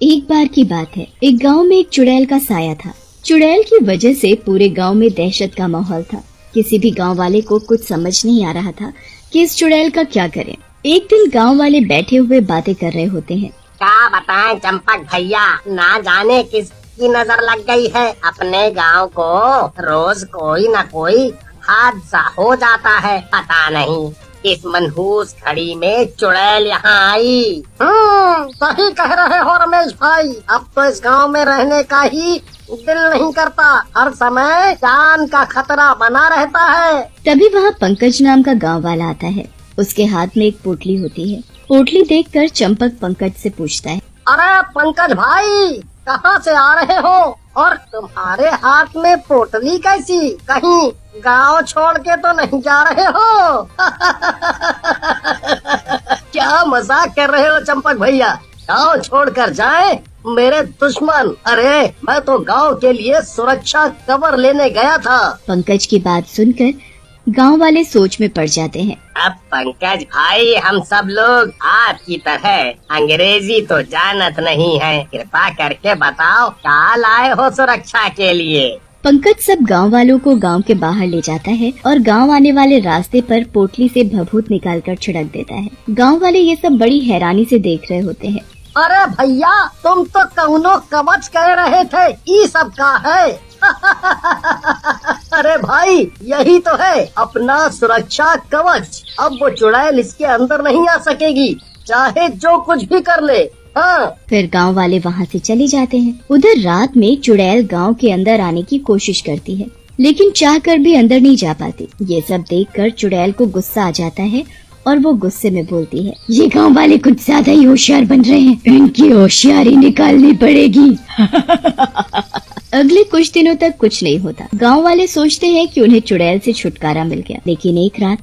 एक बार की बात है, एक गांव में एक चुड़ैल का साया था। चुड़ैल की वजह से पूरे गांव में दहशत का माहौल था। किसी भी गांव वाले को कुछ समझ नहीं आ रहा था कि इस चुड़ैल का क्या करें। एक दिन गांव वाले बैठे हुए बातें कर रहे होते हैं। क्या बताएं चंपक भैया, ना जाने किसकी नजर लग गई है। अपने गांव को रोज कोई न कोई हादसा हो जाता है। पता नहीं इस मनहूस घड़ी में चुड़ैल यहाँ आई। सही कह रहे हो रमेश भाई, अब तो इस गांव में रहने का ही दिल नहीं करता। हर समय जान का खतरा बना रहता है। तभी वहाँ पंकज नाम का गांव वाला आता है। उसके हाथ में एक पोटली होती है। पोटली देखकर चंपक पंकज से पूछता है, अरे पंकज भाई, कहाँ से आ रहे हो और तुम्हारे हाथ में पोटली कैसी? कहीं गांव छोड़ के तो नहीं जा रहे हो? क्या मजाक कर रहे हो चंपक भैया? गांव छोड़कर जाए मेरे दुश्मन? अरे मैं तो गांव के लिए सुरक्षा कवर लेने गया था। पंकज की बात सुनकर गांव वाले सोच में पड़ जाते हैं। अब पंकज भाई, हम सब लोग आपकी तरह अंग्रेजी तो जानत नहीं है। कृपा करके बताओ क्या लाए हो सुरक्षा के लिए? पंकज सब गांव वालों को गांव के बाहर ले जाता है और गांव आने वाले रास्ते पर पोटली से भभूत निकालकर छिड़क देता है। गांव वाले ये सब बड़ी हैरानी से देख रहे होते हैं। अरे भैया, तुम तो कौनो कवच कह रहे थे, ये सब का है? अरे भाई, यही तो है अपना सुरक्षा कवच। अब वो चुड़ैल इसके अंदर नहीं आ सकेगी, चाहे जो कुछ भी कर ले। हाँ। फिर गांव वाले वहाँ से चले जाते हैं। उधर रात में चुड़ैल गांव के अंदर आने की कोशिश करती है, लेकिन चाहकर भी अंदर नहीं जा पाती। ये सब देखकर चुड़ैल को गुस्सा आ जाता है और वो गुस्से में बोलती है, ये गांव वाले कुछ ज्यादा ही होशियार बन रहे हैं, इनकी होशियारी निकालनी पड़ेगी। अगले कुछ दिनों तक कुछ नहीं होता। गांव वाले सोचते हैं कि उन्हें चुड़ैल से छुटकारा मिल गया। लेकिन एक रात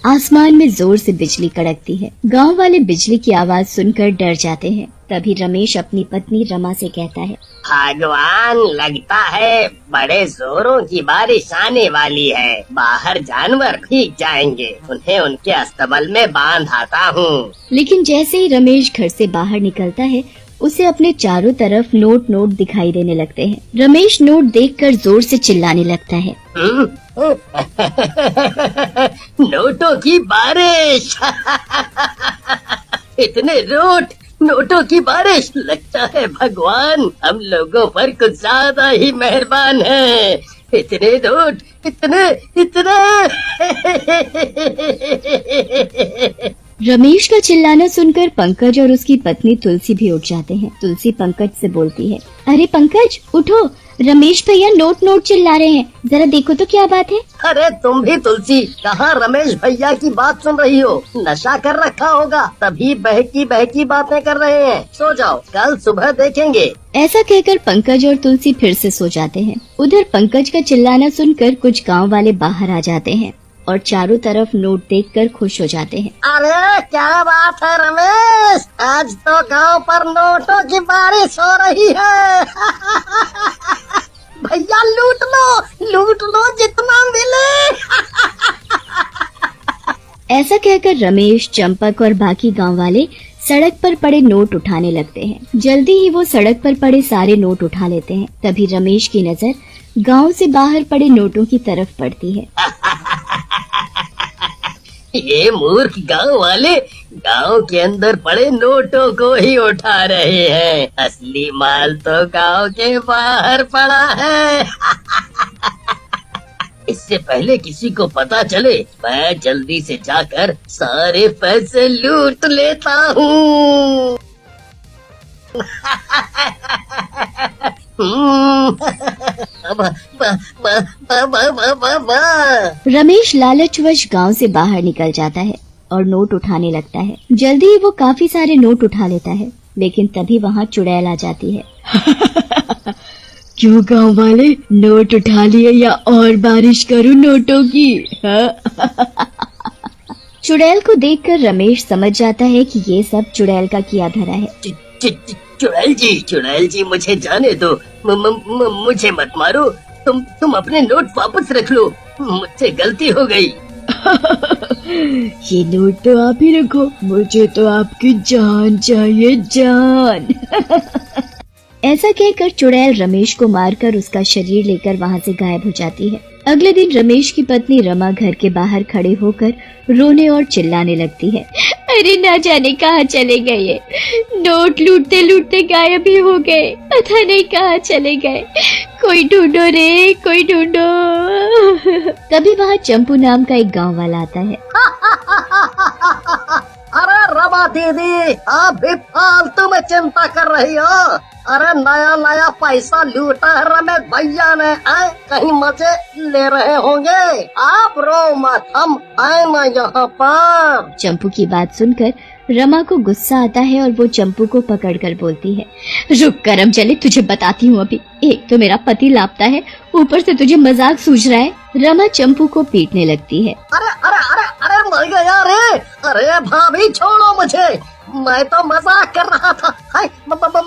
आसमान में जोर से बिजली कड़कती है। गांव वाले बिजली की आवाज सुनकर डर जाते हैं। तभी रमेश अपनी पत्नी रमा से कहता है, भगवान, लगता है बड़े जोरों की बारिश आने वाली है। बाहर जानवर भीग जाएंगे, उन्हें उनके अस्तबल में बांध आता हूँ। लेकिन जैसे ही रमेश घर से बाहर निकलता है, उसे अपने चारों तरफ नोट दिखाई देने लगते हैं। रमेश नोट देखकर जोर से चिल्लाने लगता है, नोटों की बारिश। इतने नोटों की बारिश। लगता है भगवान हम लोगों पर कुछ ज्यादा ही मेहरबान है। इतने नोट, इतने। रमेश का चिल्लाना सुनकर पंकज और उसकी पत्नी तुलसी भी उठ जाते हैं। तुलसी पंकज से बोलती है, अरे पंकज उठो, रमेश भैया नोट चिल्ला रहे हैं, जरा देखो तो क्या बात है। अरे तुम भी तुलसी, कहाँ रमेश भैया की बात सुन रही हो? नशा कर रखा होगा, तभी बहकी बातें कर रहे हैं। सो जाओ, कल सुबह देखेंगे। ऐसा कहकर पंकज और तुलसी फिर से सो जाते हैं। उधर पंकज का चिल्लाना सुनकर कुछ गांव वाले बाहर आ जाते हैं और चारों तरफ नोट देखकर खुश हो जाते हैं। अरे क्या बात है रमेश, आज तो गांव पर नोटों की बारिश हो रही है। भैया लूट लो जितना मिले। ऐसा कहकर रमेश, चंपक और बाकी गांव वाले सड़क पर पड़े नोट उठाने लगते हैं। जल्दी ही वो सड़क पर पड़े सारे नोट उठा लेते हैं। तभी रमेश की नजर गांव से बाहर पड़े नोटों की तरफ पड़ती है। ये मूर्ख गांव वाले गांव के अंदर पड़े नोटों को ही उठा रहे हैं। असली माल तो गांव के बाहर पड़ा है। इससे पहले किसी को पता चले, मैं जल्दी से जाकर सारे पैसे लूट लेता हूँ। रमेश लालचवश गांव से बाहर निकल जाता है और नोट उठाने लगता है। जल्दी ही वो काफी सारे नोट उठा लेता है, लेकिन तभी वहाँ चुड़ैल आ जाती है। क्यों गांव वाले, नोट उठा लिए या और बारिश करूं नोटों की? चुड़ैल को देखकर रमेश समझ जाता है कि ये सब चुड़ैल का किया धरा है। चुड़ैल जी, मुझे जाने दो। मुझे मत मारो। तुम अपने नोट वापस रख लो, मुझसे गलती हो गई। ये नोट तो आप ही रखो, मुझे तो आपकी जान चाहिए, जान। ऐसा कहकर चुड़ैल रमेश को मारकर उसका शरीर लेकर वहाँ से गायब हो जाती है। अगले दिन रमेश की पत्नी रमा घर के बाहर खड़े होकर रोने और चिल्लाने लगती है। अरे ना जाने कहाँ चले गए, नोट लूटते लूटते गायब ही हो गए, पता नहीं कहाँ चले गए, कोई ढूंढो रे, कोई ढूंढो। तभी वहाँ चंपू नाम का एक गांव वाला आता है। अरे रमा दीदी, आप भी फालतू में चिंता कर रही हो। अरे नया नया पैसा लूटा है रमेश भैया ने, आए कहीं मजे ले रहे होंगे। आप रो मत, हम आए ना यहाँ पर। चंपू की बात सुनकर रमा को गुस्सा आता है और वो चंपू को पकड़कर बोलती है, रुक करम चले, तुझे बताती हूँ अभी। एक तो मेरा पति लापता है, ऊपर से तुझे मजाक सूझ रहा है। रमा चंपू को पीटने लगती है। अरे अरे अरे अरे मर गया रे। अरे भाभी छोड़ो मुझे, मैं तो मजाक कर रहा था।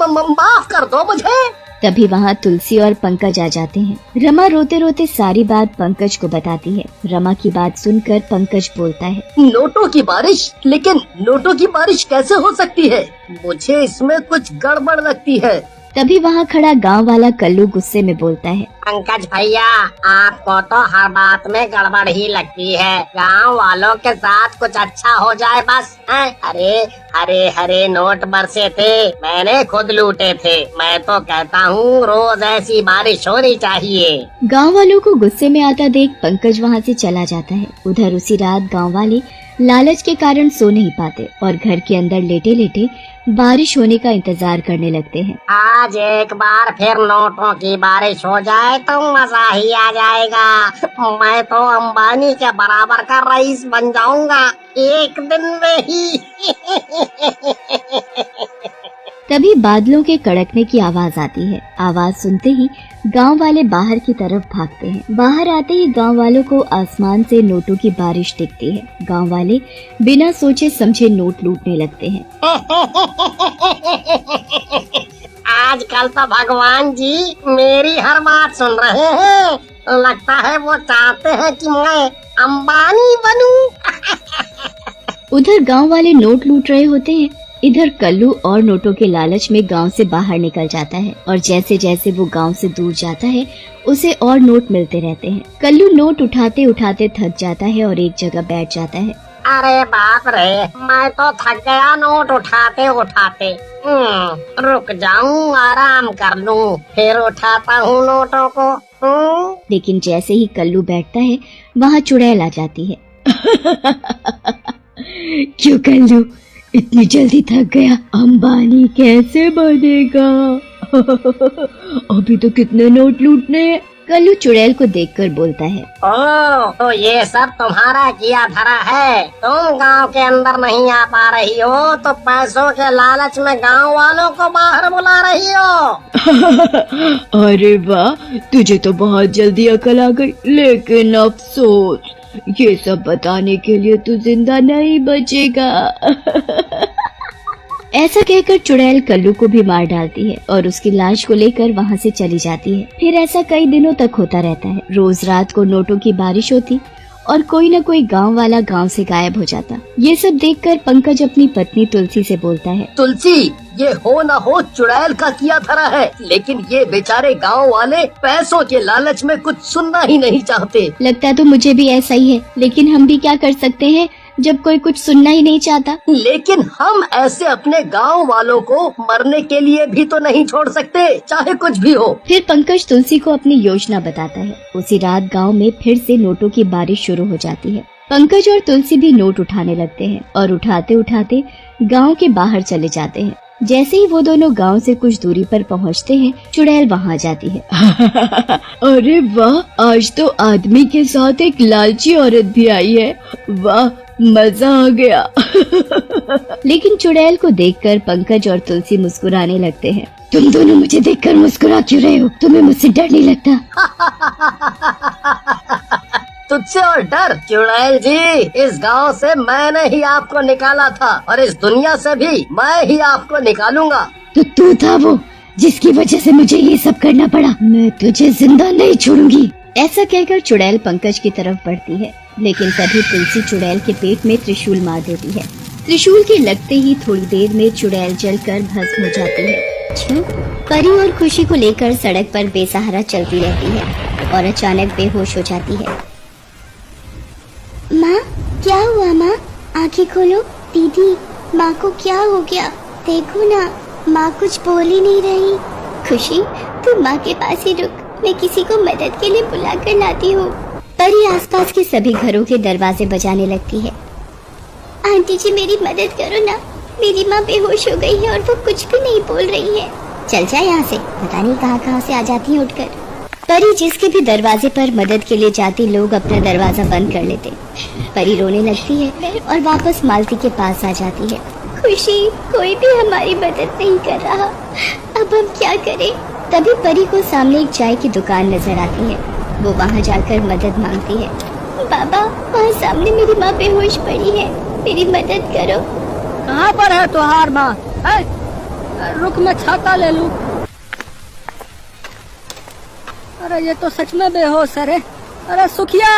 माफ कर दो मुझे। तभी वहाँ तुलसी और पंकज आ जाते हैं। रमा रोते रोते सारी बात पंकज को बताती है। रमा की बात सुनकर पंकज बोलता है, नोटों की बारिश? लेकिन नोटों की बारिश कैसे हो सकती है? मुझे इसमें कुछ गड़बड़ लगती है। तभी वहाँ खड़ा गांव वाला कल्लू गुस्से में बोलता है, पंकज भैया, आपको तो हर बात में गड़बड़ ही लगती है। गांव वालों के साथ कुछ अच्छा हो जाए बस। अरे हरे हरे नोट बरसे थे, मैंने खुद लूटे थे। मैं तो कहता हूँ रोज ऐसी बारिश होनी चाहिए। गांव वालों को गुस्से में आता देख पंकज वहाँ से चला जाता है। उधर उसी रात गांव वाले लालच के कारण सो नहीं पाते और घर के अंदर लेटे लेटे बारिश होने का इंतजार करने लगते हैं। आज एक बार फिर नोटों की बारिश हो जाए तो मजा ही आ जाएगा। मैं तो अंबानी के बराबर का रईस बन जाऊंगा एक दिन में ही। तभी बादलों के कड़कने की आवाज आती है। आवाज सुनते ही गांव वाले बाहर की तरफ भागते हैं। बाहर आते ही गांव वालों को आसमान से नोटों की बारिश दिखती है। गांव वाले बिना सोचे समझे नोट लूटने लगते हैं। आजकल तो भगवान जी मेरी हर बात सुन रहे हैं। लगता है वो चाहते हैं कि मैं अंबानी बनूं। उधर गांव वाले नोट लूट रहे होते हैं। इधर कल्लू और नोटों के लालच में गांव से बाहर निकल जाता है और जैसे जैसे वो गांव से दूर जाता है उसे और नोट मिलते रहते हैं। कल्लू नोट उठाते उठाते थक जाता है और एक जगह बैठ जाता है। अरे बाप रे, मैं तो थक गया नोट उठाते उठाते। रुक जाऊं, आराम कर लूं, फिर उठाता हूँ नोटों को। लेकिन जैसे ही कल्लू बैठता है वहाँ चुड़ैल आ जाती है। क्यों कल्लू, इतनी जल्दी थक गया? अंबानी कैसे बनेगा? अभी तो कितने नोट लूटने हैं। कल्लू चुड़ैल को देखकर बोलता है, ओह, तो ये सब तुम्हारा किया धरा है। तुम गांव के अंदर नहीं आ पा रही हो तो पैसों के लालच में गांव वालों को बाहर बुला रही हो। अरे वाह, तुझे तो बहुत जल्दी अकल आ गई। लेकिन अफसोस, ये सब बताने के लिए तू जिंदा नहीं बचेगा। ऐसा कहकर चुड़ैल कल्लू को भी मार डालती है और उसकी लाश को लेकर वहाँ से चली जाती है। फिर ऐसा कई दिनों तक होता रहता है। रोज रात को नोटों की बारिश होती और कोई न कोई गांव वाला गांव से गायब हो जाता। ये सब देखकर पंकज अपनी पत्नी तुलसी से बोलता है, तुलसी, ये हो न हो चुड़ैल का किया धरा है, लेकिन ये बेचारे गांव वाले पैसों के लालच में कुछ सुनना ही नहीं चाहते। लगता तो मुझे भी ऐसा ही है, लेकिन हम भी क्या कर सकते हैं जब कोई कुछ सुनना ही नहीं चाहता। लेकिन हम ऐसे अपने गांव वालों को मरने के लिए भी तो नहीं छोड़ सकते, चाहे कुछ भी हो। फिर पंकज तुलसी को अपनी योजना बताता है। उसी रात गांव में फिर से नोटों की बारिश शुरू हो जाती है। पंकज और तुलसी भी नोट उठाने लगते हैं और उठाते उठाते गांव के बाहर चले जाते हैं। जैसे ही वो दोनों गांव से कुछ दूरी पर पहुंचते हैं, चुड़ैल वहां जाती है। अरे वाह, आज तो आदमी के साथ एक लालची औरत भी आई है। वाह, मजा आ गया। लेकिन चुड़ैल को देखकर पंकज और तुलसी मुस्कुराने लगते हैं। तुम दोनों मुझे देखकर मुस्कुरा क्यों रहे हो? तुम्हें मुझसे डर नहीं लगता? तुझसे और डर? चुड़ैल जी, इस गांव से मैंने ही आपको निकाला था और इस दुनिया से भी मैं ही आपको निकालूंगा। तो तू था वो जिसकी वजह से मुझे ये सब करना पड़ा। मैं तुझे जिंदा नहीं छोड़ूंगी। ऐसा कहकर चुड़ैल पंकज की तरफ बढ़ती है। लेकिन तभी तुलसी चुड़ैल के पेट में त्रिशूल मार देती है। त्रिशूल के लगते ही थोड़ी देर में चुड़ैल जलकर भस्म हो जाती है। परी और खुशी को लेकर सड़क पर बेसहारा चलती रहती है और अचानक बेहोश हो जाती है। माँ, क्या हुआ माँ? आंखें खोलो। दीदी, माँ को क्या हो गया? देखो ना, माँ कुछ बोल ही नहीं रही। खुशी, तू माँ के पास ही रुक, मैं किसी को मदद के लिए बुला कर लाती हूँ। परी आसपास के सभी घरों के दरवाजे बजाने लगती है। आंटी जी, मेरी मदद करो ना, मेरी माँ बेहोश हो गई है और वो कुछ भी नहीं बोल रही है। चल जा यहाँ से, पता नहीं कहाँ से आ जाती है उठकर। परी जिसके भी दरवाजे पर मदद के लिए जाती, लोग अपना दरवाजा बंद कर लेते। परी रोने लगती है और वापस मालती के पास आ जाती है। खुशी, कोई भी हमारी मदद नहीं कर रहा, अब हम क्या करें? तभी परी को सामने एक चाय की दुकान नजर आती है। वो वहाँ जाकर मदद मांगती है। बाबा, वहाँ सामने मेरी माँ बेहोश पड़ी है, मेरी मदद करो। कहाँ पर है तुम्हार माँ? रुक, मैं छाता ले लूं। अरे ये तो सच में बेहोश है रे। अरे सुखिया,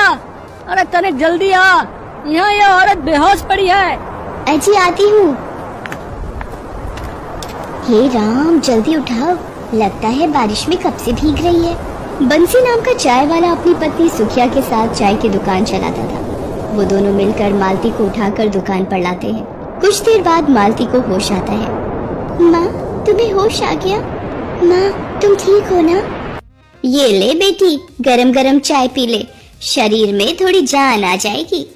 अरे तनिक जल्दी आ, यहाँ ये औरत बेहोश पड़ी है। अजी आती हूँ। हे राम, जल्दी उठाओ, लगता है बारिश में कब से भीग रही है। बंसी नाम का चाय वाला अपनी पत्नी सुखिया के साथ चाय की दुकान चलाता था। वो दोनों मिलकर मालती को उठाकर दुकान पर लाते हैं। कुछ देर बाद मालती को होश आता है। माँ, तुम्हें होश आ गया? माँ, तुम ठीक हो ना? ये ले बेटी, गरम गरम चाय पी ले, शरीर में थोड़ी जान आ जाएगी।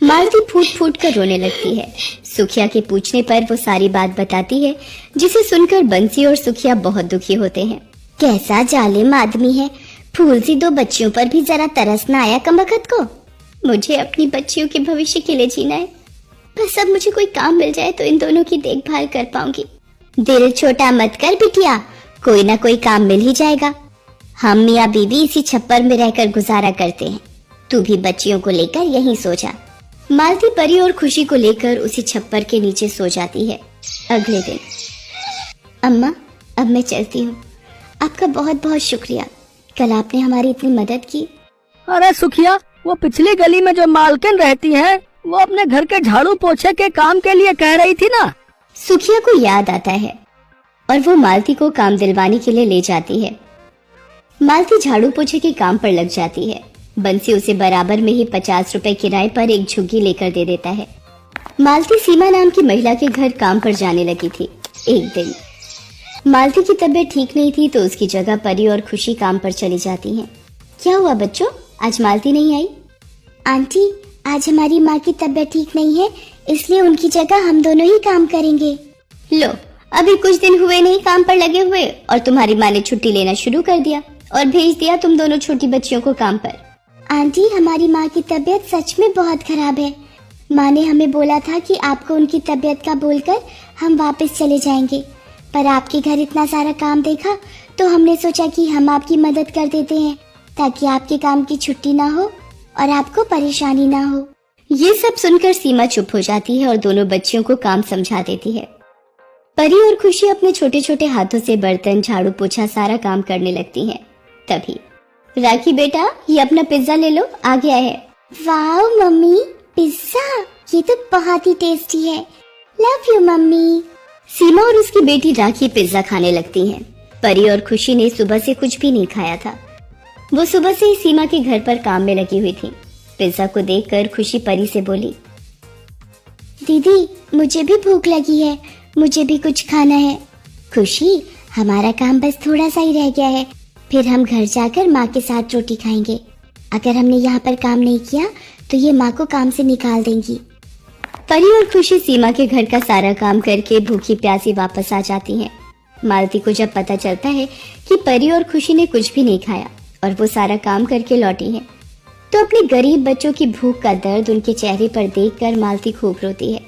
मालती फूट फूट कर रोने लगती है। सुखिया के पूछने पर वो सारी बात बताती है, जिसे सुनकर बंसी और सुखिया बहुत दुखी होते हैं। कैसा जालिम आदमी है, फूल सी दो बच्चियों पर भी जरा तरस न आया कमबख्त को। मुझे अपनी बच्चियों के भविष्य के लिए जीना है, बस अब मुझे कोई काम मिल जाए तो इन दोनों की देखभाल कर पाऊंगी। दिल छोटा मत कर बिटिया, कोई ना कोई काम मिल ही जाएगा। हम मियाँ बीवी इसी छप्पर में रहकर गुजारा करते हैं, तू भी बच्चियों को लेकर यहीं सो जा। मालती परी और खुशी को लेकर उसी छप्पर के नीचे सो जाती है। अगले दिन, अम्मा, अब मैं चलती हूँ, आपका बहुत बहुत शुक्रिया, कल आपने हमारी इतनी मदद की। अरे सुखिया, वो पिछली गली में जो मालकिन रहती है, वो अपने घर के झाड़ू पोछे के काम के लिए कह रही थी ना। सुखिया को याद आता है और वो मालती को काम दिलवाने के लिए ले जाती है। मालती झाड़ू पोछे के काम पर लग जाती है। बंसी उसे बराबर में ही 50 रुपए किराए पर एक झुग्गी लेकर दे देता है। मालती सीमा नाम की महिला के घर काम पर जाने लगी थी। एक दिन मालती की तबीयत ठीक नहीं थी, तो उसकी जगह परी और खुशी काम पर चली जाती हैं। क्या हुआ बच्चों, आज मालती नहीं आई? आंटी, आज हमारी माँ की तबीयत ठीक नहीं है, इसलिए उनकी जगह हम दोनों ही काम करेंगे। लो, अभी कुछ दिन हुए नहीं काम पर लगे हुए और तुम्हारी माँ ने छुट्टी लेना शुरू कर दिया और भेज दिया तुम दोनों छोटी बच्चियों को काम पर। आंटी, हमारी माँ की तबीयत सच में बहुत खराब है। माँ ने हमें बोला था कि आपको उनकी तबीयत का बोलकर हम वापस चले जाएंगे, पर आपके घर इतना सारा काम देखा तो हमने सोचा कि हम आपकी मदद कर देते हैं, ताकि आपके काम की छुट्टी ना हो और आपको परेशानी ना हो। ये सब सुनकर सीमा चुप हो जाती है और दोनों बच्चियों को काम समझा देती है। परी और खुशी अपने छोटे छोटे हाथों से बर्तन, झाड़ू पोछा सारा काम करने लगती हैं। तभी राखी बेटा, ये अपना पिज्जा ले लो, आ गया है। वाह मम्मी, पिज्जा, ये तो बहुत ही टेस्टी है। Love you mummy. सीमा और उसकी बेटी राखी पिज्जा खाने लगती हैं। परी और खुशी ने सुबह से कुछ भी नहीं खाया था। वो सुबह से ही सीमा के घर पर काम में लगी हुई थी। पिज्जा को देखकर खुशी परी से बोली, दीदी, मुझे भी भूख लगी है, मुझे भी कुछ खाना है। खुशी, हमारा काम बस थोड़ा सा ही रह गया है, फिर हम घर जाकर माँ के साथ रोटी खाएंगे। अगर हमने यहाँ पर काम नहीं किया तो ये माँ को काम से निकाल देंगी। परी और खुशी सीमा के घर का सारा काम करके भूखी प्यासी वापस आ जाती हैं। मालती को जब पता चलता है कि परी और खुशी ने कुछ भी नहीं खाया और वो सारा काम करके लौटी हैं, तो अपने गरीब बच्चों की भूख का दर्द उनके चेहरे पर देखकर मालती खूब रोती है।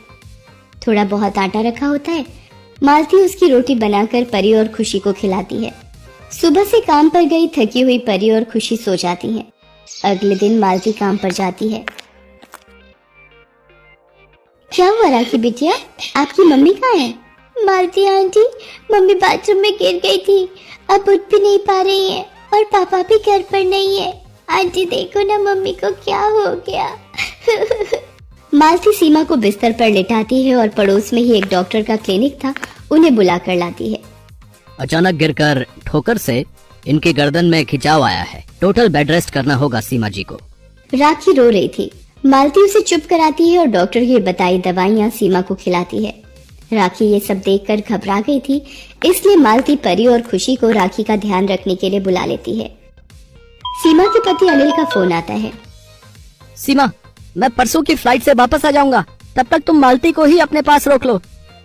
थोड़ा बहुत आटा रखा होता है, मालती उसकी रोटी बनाकर परी और खुशी को खिलाती है। सुबह से काम पर गई थकी हुई परी और खुशी सो जाती हैं। अगले दिन मालती काम पर जाती है। क्या हुआ राखी बिटिया, आपकी मम्मी कहाँ है? मालती आंटी, मम्मी बाथरूम में गिर गई थी, अब उठ भी नहीं पा रही है और पापा भी घर पर नहीं है। आंटी देखो ना, मम्मी को क्या हो गया। मालती सीमा को बिस्तर पर लिटाती है और पड़ोस में ही एक डॉक्टर का क्लिनिक था, उन्हें बुला कर लाती है। अचानक गिरकर ठोकर से इनकी गर्दन में खिंचाव आया है। टोटल बेड रेस्ट करना होगा सीमा जी को। राखी रो रही थी। मालती उसे चुप कराती है और डॉक्टर की बताई दवाइयाँ सीमा को खिलाती है। राखी ये सब देखकर घबरा गई थी, इसलिए मालती परी और खुशी को राखी का ध्यान रखने के लिए बुला लेती है। सीमा के पति अनिल का फोन आता है। सीमा, मैं परसों की फ्लाइट से वापस आ जाऊंगा, तब तक तुम मालती को ही अपने पास रोक लो।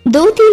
2-3